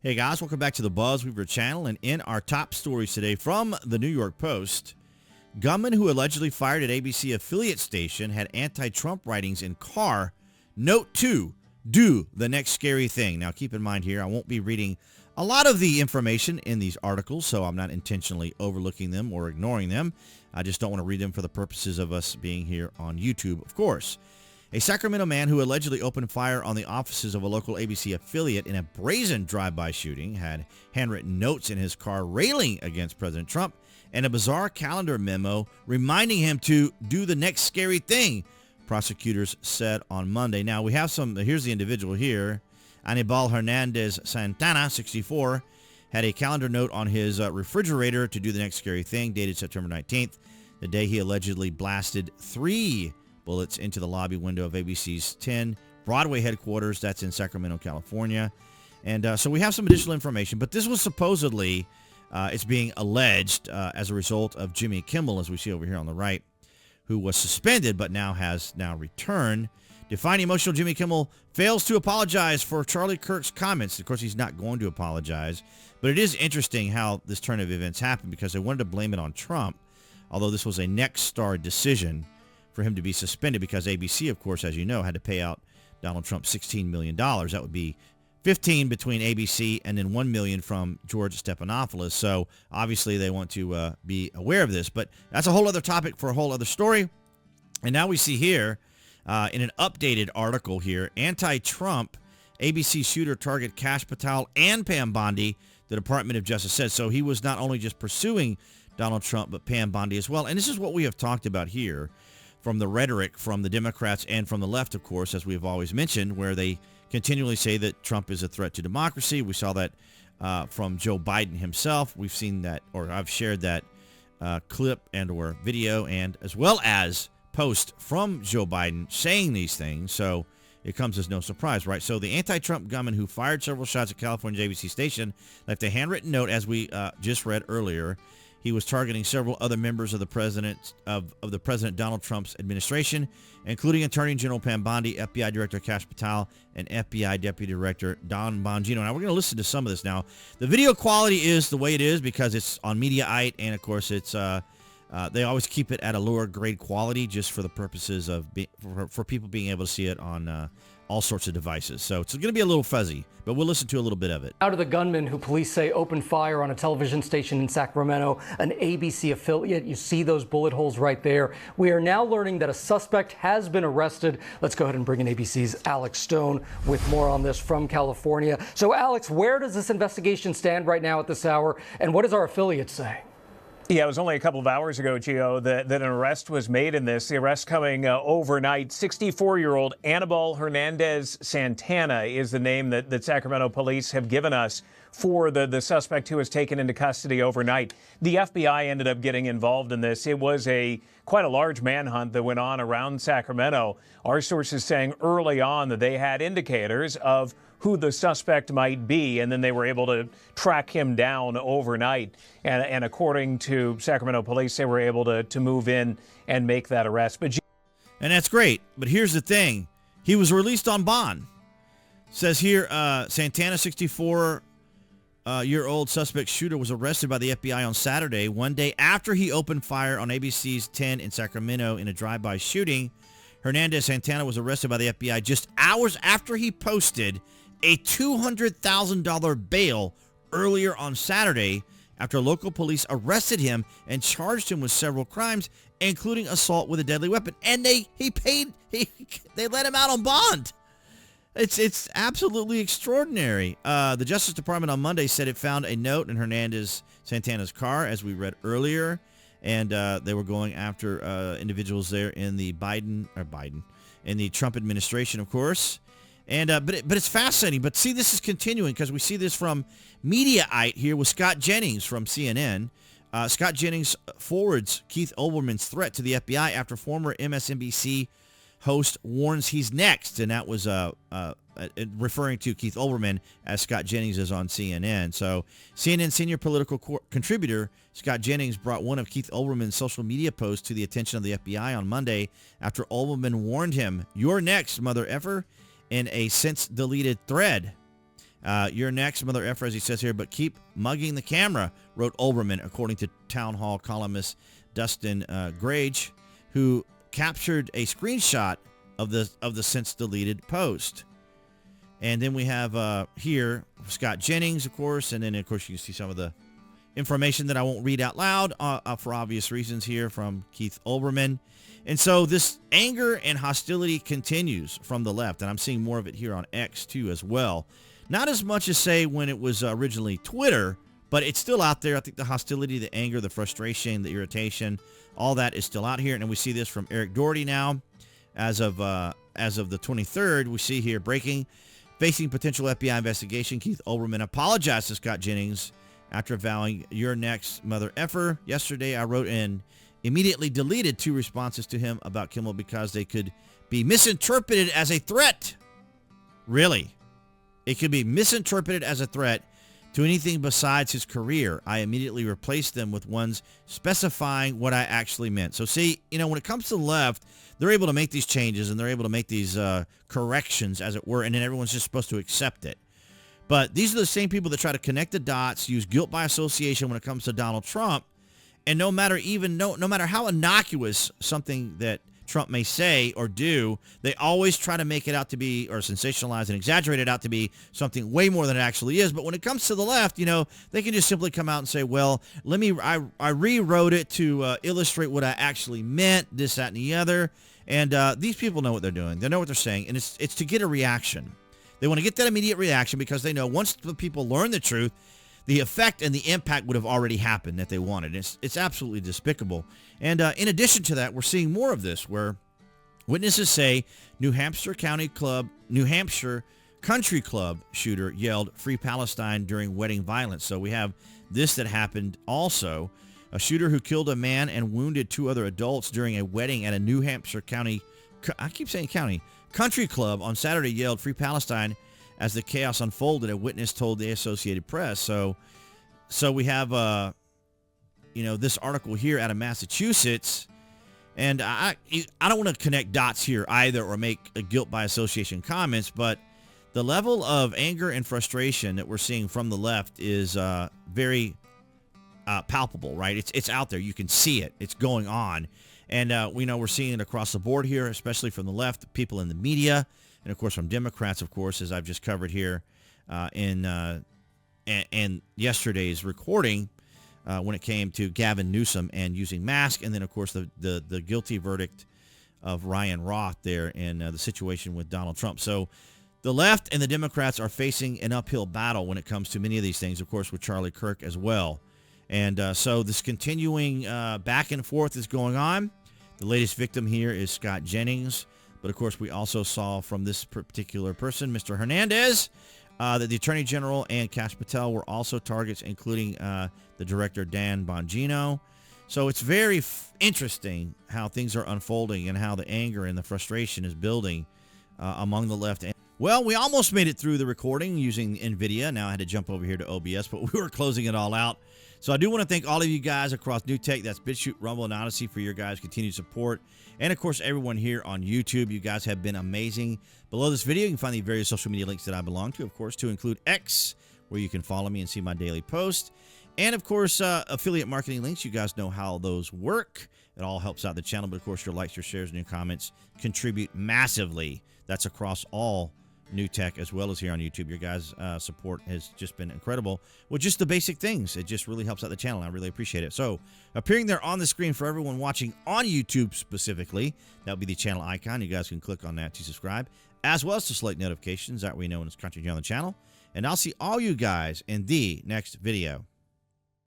Hey guys, welcome back to the BuzWeaver channel, and in our top stories today from the New York Post, gunman who allegedly fired at ABC affiliate station had anti-Trump writings in car. Note 2, do the next scary thing. Now keep in mind here, I won't be reading a lot of the information in these articles, so I'm not intentionally overlooking them or ignoring them. I just don't want to read them for the purposes of us being here on YouTube, of course. A Sacramento man who allegedly opened fire on the offices of a local ABC affiliate in a brazen drive-by shooting had handwritten notes in his car railing against President Trump and a bizarre calendar memo reminding him to do the next scary thing, prosecutors said on Monday. Now, we have here's the individual here. Anibal Hernandez Santana, 64, had a calendar note on his refrigerator to do the next scary thing, dated September 19th, the day he allegedly blasted 3 bullets into the lobby window of ABC's 10 Broadway headquarters. That's in Sacramento, California. And so we have some additional information, but this was supposedly, it's being alleged as a result of Jimmy Kimmel, as we see over here on the right, who was suspended but has returned. Defining emotional Jimmy Kimmel fails to apologize for Charlie Kirk's comments. Of course, he's not going to apologize, but it is interesting how this turn of events happened because they wanted to blame it on Trump, although this was a next star decision for him to be suspended because ABC, of course, as you know, had to pay out Donald Trump $16 million. That would be $15 between ABC and then $1 million from George Stephanopoulos. So obviously they want to be aware of this, but that's a whole other topic for a whole other story. And now we see here in an updated article here, anti-Trump ABC shooter target Kash, Patel, and Pam Bondi, the Department of Justice said. So he was not only just pursuing Donald Trump, but Pam Bondi as well. And this is what we have talked about here, from the rhetoric from the Democrats and from the left, of course, as we have always mentioned, where they continually say that Trump is a threat to democracy. We saw that from Joe Biden himself. We've seen that, or I've shared that clip and or video, and as well as post from Joe Biden saying these things. So it comes as no surprise, right? So the anti-Trump gunman who fired several shots at California's ABC station left a handwritten note, as we just read earlier. He was targeting several other members of the President Donald Trump's administration, including Attorney General Pam Bondi, FBI Director Kash Patel, and FBI Deputy Director Don Bongino. Now, we're going to listen to some of this now. The video quality is the way it is because it's on Mediaite, and, of course, it's they always keep it at a lower grade quality just for the purposes of for people being able to see it on all sorts of devices. So it's going to be a little fuzzy, but we'll listen to a little bit of it. Out of the gunman who police say opened fire on a television station in Sacramento, an ABC affiliate. You see those bullet holes right there. We are now learning that a suspect has been arrested. Let's go ahead and bring in ABC's Alex Stone with more on this from California. So Alex, where does this investigation stand right now at this hour, and what does our affiliate say? Yeah, it was only a couple of hours ago, Gio, that an arrest was made in this. The arrest coming overnight. 64-year-old Anibal Hernandez Santana is the name that Sacramento police have given us for the suspect who was taken into custody overnight. The FBI ended up getting involved in this. It was quite a large manhunt that went on around Sacramento. Our sources saying early on that they had indicators of who the suspect might be, and then they were able to track him down overnight. And according to Sacramento police, they were able to move in and make that arrest. And that's great. But here's the thing. He was released on bond. Says here, Santana, 64-year-old suspect shooter, was arrested by the FBI on Saturday, one day after he opened fire on ABC's 10 in Sacramento in a drive-by shooting. Hernandez Santana was arrested by the FBI just hours after he posted a $200,000 bail earlier on Saturday after local police arrested him and charged him with several crimes, including assault with a deadly weapon. And they let him out on bond. It's absolutely extraordinary. The Justice Department on Monday said it found a note in Hernandez Santana's car, as we read earlier, and they were going after individuals there in the in the Trump administration, of course. And but it's fascinating. But see, this is continuing because we see this from Mediaite here with Scott Jennings from CNN. Scott Jennings forwards Keith Olbermann's threat to the FBI after former MSNBC host warns he's next, and that was referring to Keith Olbermann, as Scott Jennings is on CNN. So CNN senior political contributor Scott Jennings brought one of Keith Olbermann's social media posts to the attention of the FBI on Monday after Olbermann warned him, "You're next, mother effer," in a since-deleted thread. You're next, mother effer, as he says here, but keep mugging the camera, wrote Olbermann, according to town hall columnist Dustin Grage, who captured a screenshot of the since deleted post. And then we have here Scott Jennings, of course, and then of course you can see some of the information that I won't read out loud for obvious reasons here from Keith Olbermann. And so this anger and hostility continues from the left, and I'm seeing more of it here on X too as well. Not as much as, say, when it was originally Twitter, but it's still out there. I think the hostility, the anger, the frustration, the irritation, all that is still out here. And we see this from Eric Doherty now. As of the 23rd, we see here breaking, facing potential FBI investigation. Keith Olbermann apologized to Scott Jennings after vowing, "You're next, mother effer." Yesterday, I wrote and immediately deleted 2 responses to him about Kimmel because they could be misinterpreted as a threat. Really? It could be misinterpreted as a threat to anything besides his career. I immediately replaced them with ones specifying what I actually meant. So see, when it comes to the left, they're able to make these changes and they're able to make these corrections, as it were, and then everyone's just supposed to accept it. But these are the same people that try to connect the dots, use guilt by association when it comes to Donald Trump. And no matter how innocuous something that Trump may say or do, they always try to make it out to be, or sensationalize and exaggerate it out to be something way more than it actually is. But when it comes to the left, they can just simply come out and say, well, I rewrote it to illustrate what I actually meant, this, that, and the other. And these people know what they're doing. They know what they're saying. And it's to get a reaction. They want to get that immediate reaction because they know once the people learn the truth, the effect and the impact would have already happened that they wanted. It's absolutely despicable. And in addition to that, we're seeing more of this where witnesses say New Hampshire Country Club shooter yelled "Free Palestine" during wedding violence. So we have this that happened also. A shooter who killed a man and wounded 2 other adults during a wedding at a New Hampshire country club on Saturday yelled "Free Palestine" as the chaos unfolded, a witness told the Associated Press. So we have, this article here out of Massachusetts, and I don't want to connect dots here either or make a guilt by association comments, but the level of anger and frustration that we're seeing from the left is very palpable, right? It's out there. You can see it. It's going on. And we know we're seeing it across the board here, especially from the left, people in the media, and, of course, from Democrats, of course, as I've just covered here in yesterday's recording when it came to Gavin Newsom and using masks, and then, of course, the guilty verdict of Ryan Roth there in the situation with Donald Trump. So the left and the Democrats are facing an uphill battle when it comes to many of these things, of course, with Charlie Kirk as well. And so this continuing back and forth is going on. The latest victim here is Scott Jennings. But, of course, we also saw from this particular person, Mr. Hernandez, that the Attorney General and Kash Patel were also targets, including the director, Dan Bongino. So it's very interesting how things are unfolding and how the anger and the frustration is building among the left. Well, we almost made it through the recording using NVIDIA. Now I had to jump over here to OBS, but we were closing it all out. So I do want to thank all of you guys across New Tech, that's BitChute, Rumble, and Odyssey, for your guys' continued support. And, of course, everyone here on YouTube. You guys have been amazing. Below this video, you can find the various social media links that I belong to, of course, to include X, where you can follow me and see my daily posts. And, of course, affiliate marketing links. You guys know how those work. It all helps out the channel. But, of course, your likes, your shares, and your comments contribute massively. That's across all New Tech as well as here on YouTube. Your guys' support has just been incredible with just the basic things. It just really helps out the channel. I really appreciate it. So appearing there on the screen for everyone watching on YouTube specifically, that would be the channel icon. You guys can click on that to subscribe, as well as to select notifications. That way you know when it's content here on the channel. And I'll see all you guys in the next video.